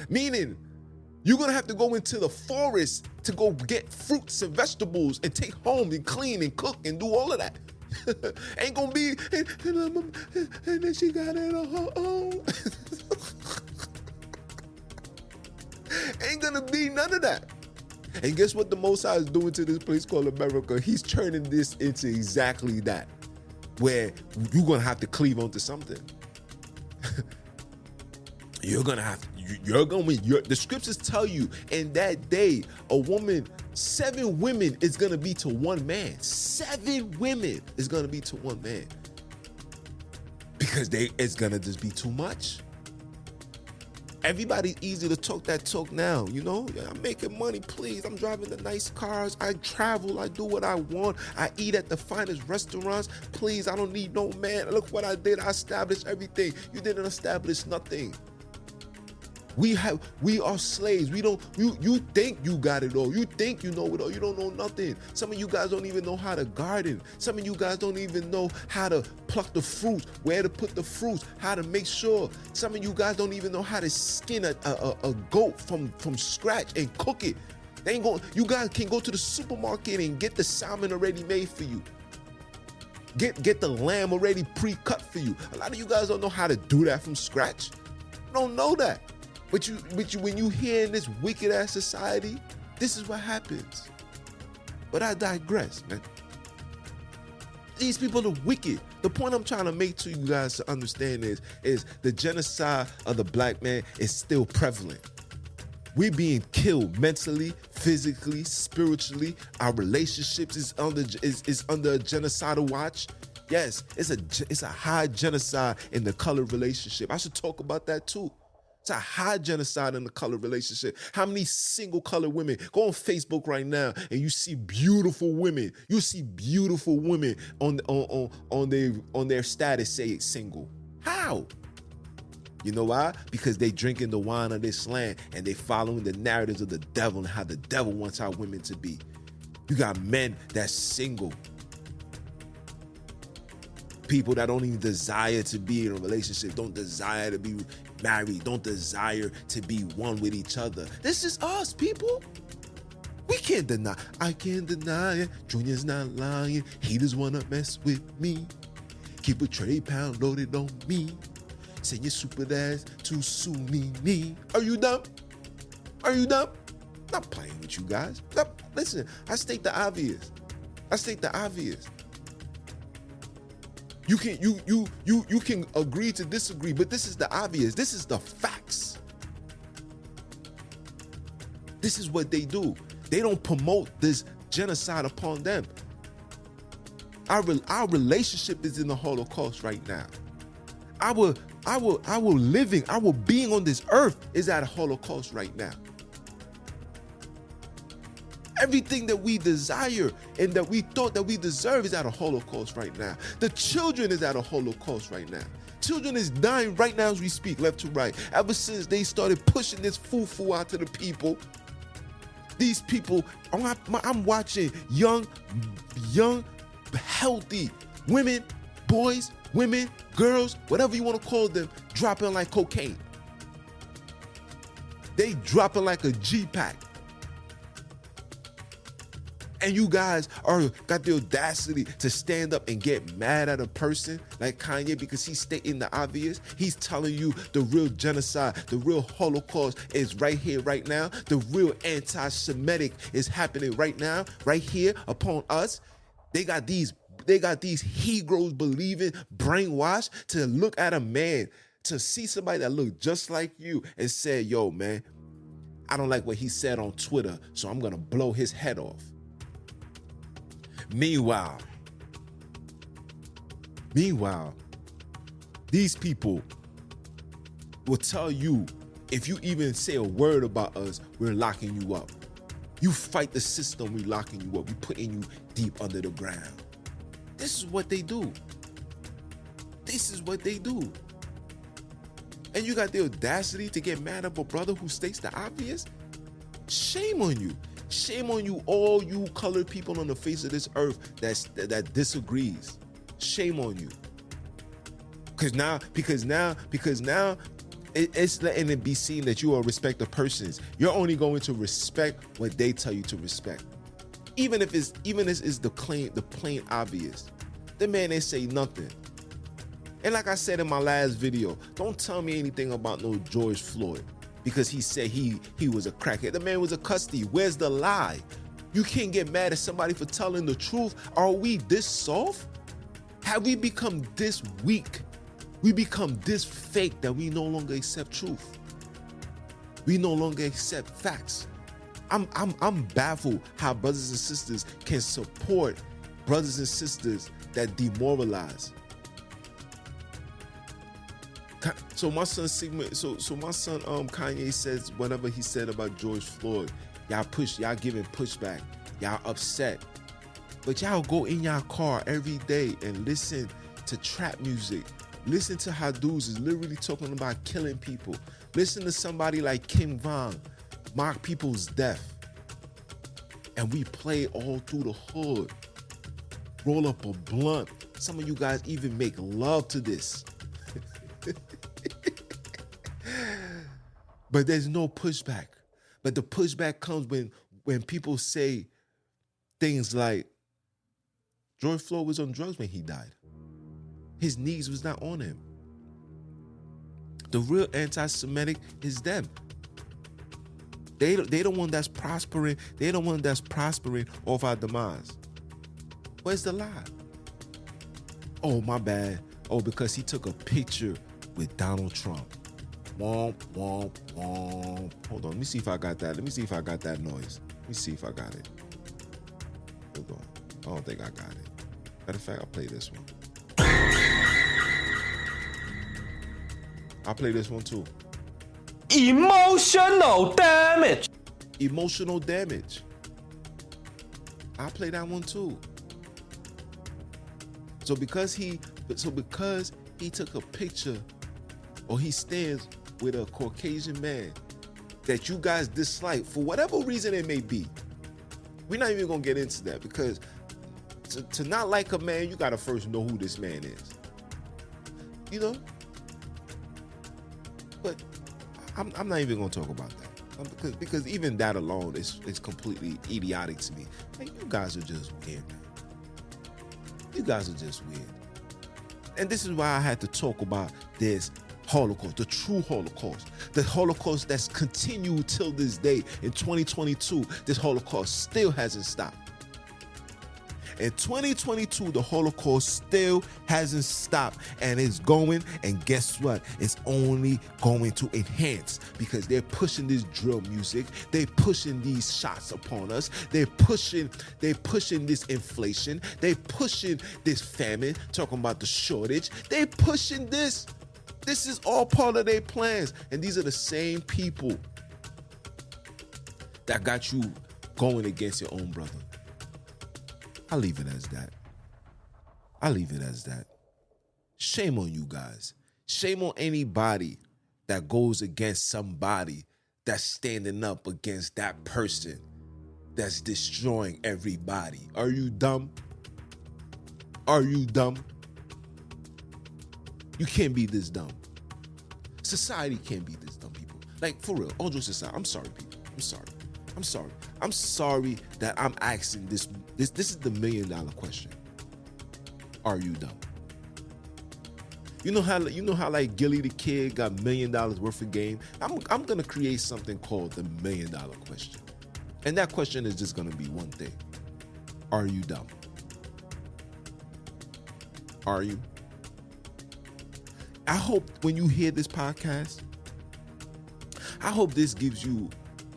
Meaning, you're going to have to go into the forest to go get fruits and vegetables and take home and clean and cook and do all of that. Ain't going to be, and then she got it on her own. Ain't going to be none of that. And guess what the Most High is doing to this place called America? He's turning this into exactly that, where you're going to have to cleave onto something. The scriptures tell you in that day, 7 women is going to be to one man. 7 women is going to be to one man. Because it's going to just be too much. Everybody's easy to talk that talk now, you know? I'm making money, please. I'm driving the nice cars. I travel. I do what I want. I eat at the finest restaurants. Please, I don't need no man. Look what I did. I established everything. You didn't establish nothing. We are slaves. You think you got it all. You think you know it all. You don't know nothing. Some of you guys don't even know how to garden. Some of you guys don't even know how to pluck the fruits, where to put the fruits, how to make sure. Some of you guys don't even know how to skin a goat from scratch and cook it. You guys can go to the supermarket and get the salmon already made for you. Get the lamb already pre-cut for you. A lot of you guys don't know how to do that from scratch. You don't know that. But when you hear in this wicked ass society, this is what happens. But I digress, man. These people are wicked. The point I'm trying to make to you guys to understand is the genocide of the black man is still prevalent. We're being killed mentally, physically, spiritually. Our relationships is under a genocidal watch. Yes, it's a high genocide in the colored relationship. I should talk about that too. It's a high genocide in the colored relationship. How many single colored women? Go on Facebook right now and you see beautiful women. You see beautiful women on their status say it's single. How? You know why? Because they drinking the wine of this land and they following the narratives of the devil and how the devil wants our women to be. You got men that's single. People that don't even desire to be in a relationship, don't desire to be married, don't desire to be one with each other. This is us, people. We can't deny. I can't deny it. Junior's not lying. Haters wanna mess with me. Keep a trade pound loaded on me. Send your super ass to sue me. Are you dumb? Are you dumb? Not playing with you guys. Listen, I state the obvious. You can agree to disagree, but this is the obvious. This is the facts. This is what they do. They don't promote this genocide upon them. Our relationship is in the Holocaust right now. Our living, our being on this earth is at a Holocaust right now. Everything that we desire and that we thought that we deserve is at a Holocaust right now. The children is at a Holocaust right now. Children is dying right now as we speak, left to right. Ever since they started pushing this foo-foo out to the people, these people, I'm watching young, healthy women, boys, women, girls, whatever you want to call them, dropping like cocaine. They dropping like a G-pack. And you guys got the audacity to stand up and get mad at a person like Kanye because he's stating the obvious. He's telling you the real genocide, the real Holocaust is right here, right now. The real anti-Semitic is happening right now, right here upon us. They got these Hebrews believing, brainwashed to look at a man, to see somebody that look just like you and say, yo, man, I don't like what he said on Twitter, so I'm going to blow his head off. Meanwhile, these people will tell you, if you even say a word about us, we're locking you up. You fight the system, we're locking you up. We're putting you deep under the ground. This is what they do. This is what they do. And you got the audacity to get mad at a brother who states the obvious? Shame on you. Shame on you, all you colored people on the face of this earth that disagrees. Shame on you. Because now it's letting it be seen that you are a respecter of persons. You're only going to respect what they tell you to respect. Even if it's the plain obvious. The man ain't say nothing. And like I said in my last video, don't tell me anything about no George Floyd. Because he said he was a crackhead. The man was a custody. Where's the lie? You can't get mad at somebody for telling the truth. Are we this soft? Have we become this weak? We become this fake that we no longer accept truth. We no longer accept facts. I'm baffled how brothers and sisters can support brothers and sisters that demoralize. So my son Kanye says whatever he said about George Floyd. Y'all giving pushback. Y'all upset. But y'all go in y'all car every day and listen to trap music. Listen to how dudes is literally talking about killing people. Listen to somebody like Kim Vong mock people's death. And we play all through the hood. Roll up a blunt. Some of you guys even make love to this. But there's no pushback. But the pushback comes when people say things like, George Floyd was on drugs when he died. His knees was not on him. The real anti-Semitic is them. They the one that's prospering. They're the one that's prospering off our demise. Where's the lie? Oh, my bad. Oh, because he took a picture with Donald Trump. Womp, womp, womp. Hold on, let me see if I got that. Let me see if I got that noise. Let me see if I got it. Hold on. I don't think I got it. Matter of fact, I'll play this one. I'll play this one too. Emotional damage. Emotional damage. I'll play that one too. So because he took a picture, or he stands with a Caucasian man that you guys dislike for whatever reason it may be. We're not even gonna get into that, because to not like a man, you gotta first know who this man is. You know? But I'm not even gonna talk about that. Because even that alone is completely idiotic to me. Like, you guys are just weird, man. You guys are just weird. And this is why I had to talk about this Holocaust, the true Holocaust, the Holocaust that's continued till this day. In 2022, this Holocaust still hasn't stopped. In 2022, the Holocaust still hasn't stopped, and it's going, and guess what? It's only going to enhance, because they're pushing this drill music, they're pushing these shots upon us, they're pushing this inflation, they're pushing this famine, talking about the shortage, they're pushing this. This is all part of their plans, and these are the same people that got you going against your own brother. I'll leave it as that. I'll leave it as that. Shame on you guys. Shame on anybody that goes against somebody that's standing up against that person that's destroying everybody. Are you dumb? Are you dumb? You can't be this dumb. Society can't be this dumb, people. Like, for real, all jokes aside, I'm sorry, people. I'm sorry. I'm sorry that I'm asking this. This is the $1 million question. Are you dumb? You know how like Gilly the Kid got $1 million worth of game? I'm gonna create something called the $1 million question. And that question is just gonna be one thing. Are you dumb? Are you? I hope when you hear this podcast, I hope this gives you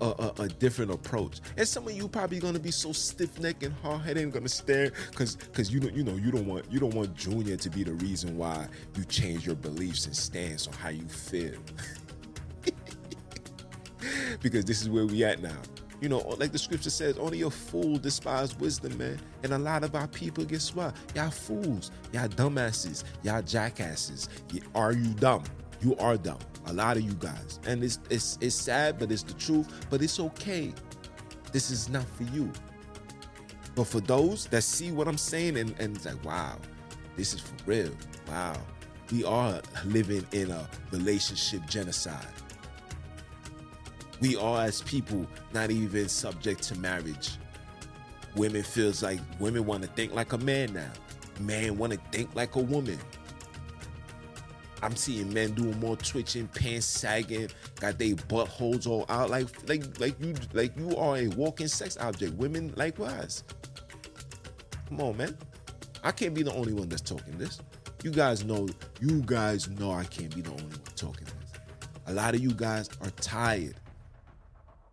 a different approach. And some of you probably gonna be so stiff-necked and hard-headed and gonna stare because you don't want Junior to be the reason why you change your beliefs and stance on how you feel. Because this is where we at now. You know, like the scripture says, only a fool despise wisdom, man. And a lot of our people, guess what? Y'all fools, y'all dumbasses, y'all jackasses. Are you dumb? You are dumb. A lot of you guys. And it's sad, but it's the truth. But it's okay. This is not for you. But for those that see what I'm saying and it's like, wow, this is for real. Wow. We are living in a relationship genocide. We are, as people, not even subject to marriage. Women feels like women want to think like a man now. Man want to think like a woman. I'm seeing men doing more twitching, pants sagging, got their buttholes all out, like you are a walking sex object. Women likewise. Come on, man. I can't be the only one that's talking this. You guys know I can't be the only one talking this. A lot of you guys are tired,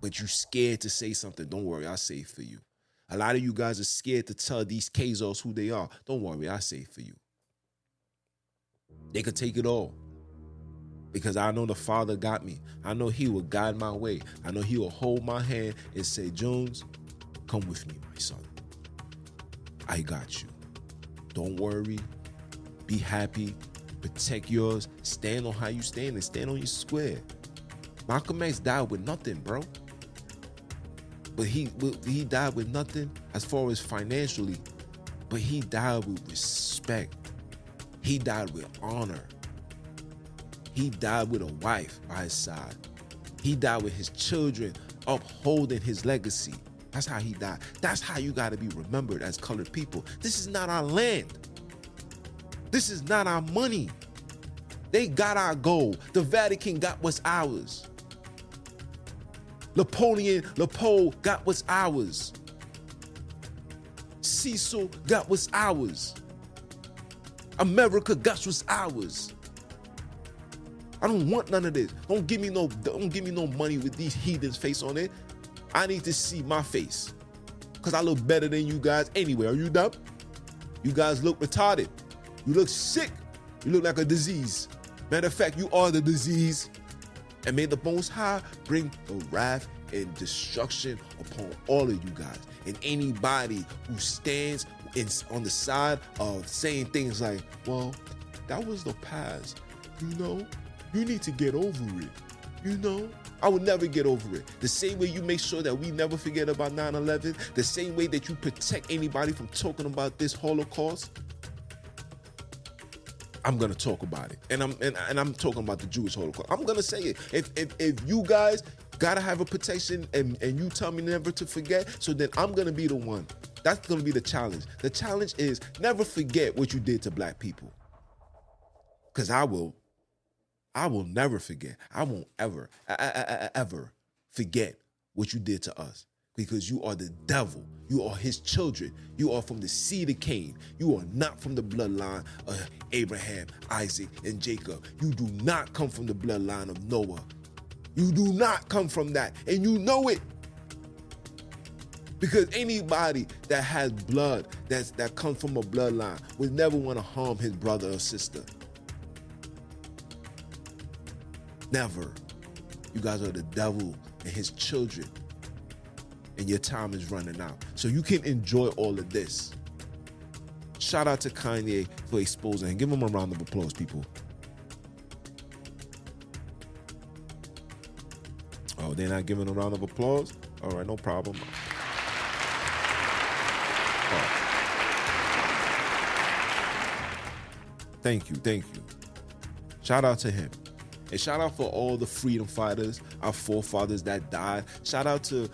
but you scared to say something. Don't worry, I'll say it for you. A lot of you guys are scared to tell these Kazos who they are. Don't worry, I'll say it for you. They could take it all. Because I know the Father got me. I know he will guide my way. I know he will hold my hand and say, Jones, come with me, my son. I got you. Don't worry. Be happy. Protect yours. Stand on how you stand and stand on your square. Malcolm X died with nothing, bro. But he died with nothing as far as financially. But he died with respect. He died with honor. He died with a wife by his side. He died with his children upholding his legacy. That's how he died. That's how you got to be remembered as colored people. This is not our land. This is not our money. They got our gold. The Vatican got what's ours. Leopold got what's ours. Cecil got what's ours. America got what's ours. I don't want none of this. Don't give me no money with these heathens' face on it. I need to see my face. Because I look better than you guys anyway. Are you dumb? You guys look retarded. You look sick. You look like a disease. Matter of fact, you are the disease. And may the Most High bring the wrath and destruction upon all of you guys. And anybody who stands on the side of saying things like, well, that was the past. You know, you need to get over it. You know, I will never get over it. The same way you make sure that we never forget about 9/11, the same way that you protect anybody from talking about this Holocaust, I'm gonna talk about it. And I'm talking about the Jewish Holocaust. I'm gonna say it. If you guys gotta have a protection and you tell me never to forget, so then I'm gonna be the one. That's gonna be the challenge. The challenge is never forget what you did to black people. Because I will never forget. I won't ever forget what you did to us. Because you are the devil. You are his children. You are from the seed of Cain. You are not from the bloodline of Abraham, Isaac, and Jacob. You do not come from the bloodline of Noah. You do not come from that. And you know it. Because anybody that has blood that comes from a bloodline would never want to harm his brother or sister. Never. You guys are the devil and his children. and your time is running out. So you can enjoy all of this. Shout out to Kanye for exposing, and give him a round of applause, people. Oh, they're not giving a round of applause? All right, no problem. Oh. Thank you. Shout out to him. And shout out for all the freedom fighters, our forefathers that died. Shout out to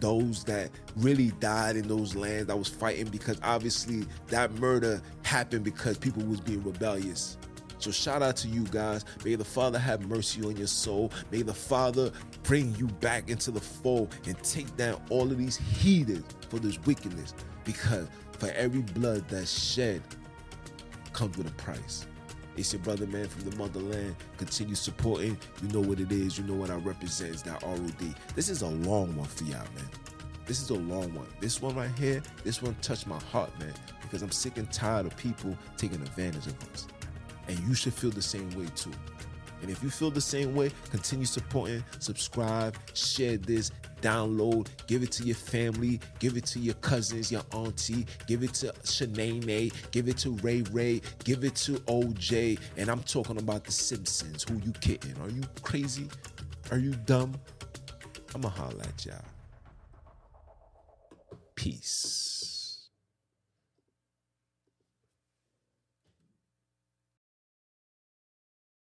those that really died in those lands that was fighting, because obviously that murder happened because people was being rebellious. So shout out to you guys. May the Father have mercy on your soul. May the Father bring you back into the fold and take down all of these heathens for this wickedness, because for every blood that's shed comes with a price. It's your brother, man, from the motherland. Continue supporting. You know what it is. You know what I represent. It's that ROD. This is a long one for y'all, man. This is a long one. This one right here, this one touched my heart, man, because I'm sick and tired of people taking advantage of us. And you should feel the same way too. And if you feel the same way, continue supporting, subscribe, share this, download, give it to your family, give it to your cousins, your auntie, give it to Shanae, give it to Ray Ray, give it to OJ. And I'm talking about the Simpsons. Who you kidding? Are you crazy? Are you dumb? I'ma holla at y'all. Peace.